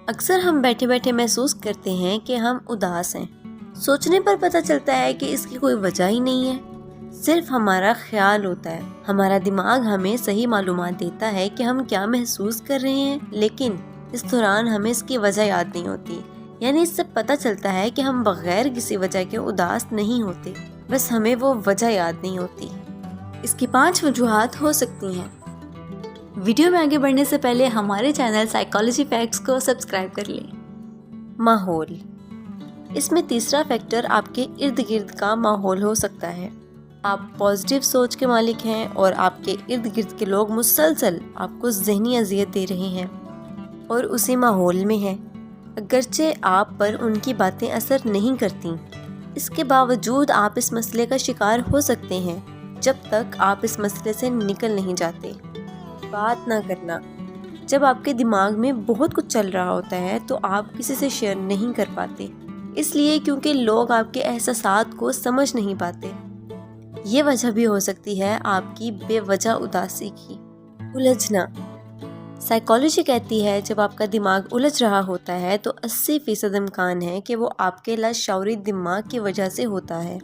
اکثر ہم بیٹھے بیٹھے محسوس کرتے ہیں کہ ہم اداس ہیں۔ سوچنے پر پتہ چلتا ہے کہ اس کی کوئی وجہ ہی نہیں ہے، صرف ہمارا خیال ہوتا ہے۔ ہمارا دماغ ہمیں صحیح معلومات دیتا ہے کہ ہم کیا محسوس کر رہے ہیں، لیکن اس دوران ہمیں اس کی وجہ یاد نہیں ہوتی۔ یعنی اس سے پتہ چلتا ہے کہ ہم بغیر کسی وجہ کے اداس نہیں ہوتے، بس ہمیں وہ وجہ یاد نہیں ہوتی۔ اس کی 5 وجوہات ہو سکتی ہیں۔ ویڈیو میں آگے بڑھنے سے پہلے ہمارے چینل سائیکالوجی فیکٹس کو سبسکرائب کر لیں۔ ماحول، اس میں تیسرا فیکٹر آپ کے ارد گرد کا ماحول ہو سکتا ہے۔ آپ پازیٹیو سوچ کے مالک ہیں اور آپ کے ارد گرد کے لوگ مسلسل آپ کو ذہنی اذیت دے رہے ہیں اور اسی ماحول میں ہیں، اگرچہ آپ پر ان کی باتیں اثر نہیں کرتی۔ اس کے باوجود آپ اس مسئلے کا شکار ہو سکتے ہیں جب تک آپ اس مسئلے سے نکل نہیں جاتے۔ بات نہ کرنا، جب آپ کے دماغ میں بہت کچھ چل رہا ہوتا ہے تو آپ کسی سے شیئر نہیں کر پاتے، اس لیے کیونکہ لوگ آپ کے احساسات کو سمجھ نہیں پاتے۔ یہ وجہ بھی ہو سکتی ہے آپ کی بے وجہ اداسی کی۔ الجھنا، سائیکالوجی کہتی ہے جب آپ کا دماغ الجھ رہا ہوتا ہے تو 80% امکان ہے کہ وہ آپ کے لاشعوری دماغ کی وجہ سے ہوتا ہے۔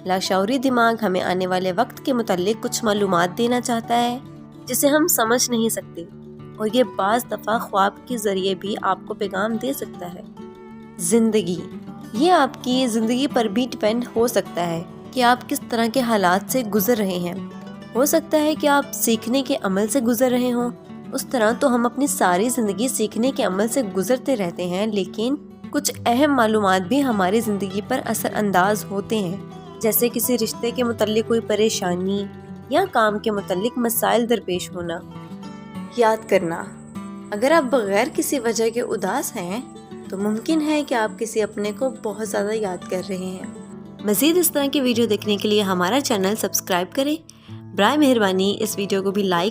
لاشعوری دماغ ہمیں آنے والے وقت کے متعلق کچھ معلومات دینا چاہتا ہے جسے ہم سمجھ نہیں سکتے، اور یہ بعض دفعہ خواب کے ذریعے بھی آپ کو پیغام دے سکتا ہے۔ زندگی، یہ آپ کی زندگی پر بھی ڈیپینڈ ہو سکتا ہے کہ آپ کس طرح کے حالات سے گزر رہے ہیں۔ ہو سکتا ہے کہ آپ سیکھنے کے عمل سے گزر رہے ہوں، اس طرح تو ہم اپنی ساری زندگی سیکھنے کے عمل سے گزرتے رہتے ہیں، لیکن کچھ اہم معلومات بھی ہماری زندگی پر اثر انداز ہوتے ہیں، جیسے کسی رشتے کے متعلق کوئی پریشانی یا کام کے متعلق مسائل درپیش ہونا۔ یاد کرنا، اگر آپ بغیر کسی وجہ کے اداس ہیں تو ممکن ہے کہ آپ کسی اپنے کو بہت زیادہ یاد کر رہے ہیں۔ مزید اس طرح کی ویڈیو دیکھنے کے لیے ہمارا چینل سبسکرائب کریں۔ برائے مہربانی اس ویڈیو کو بھی لائک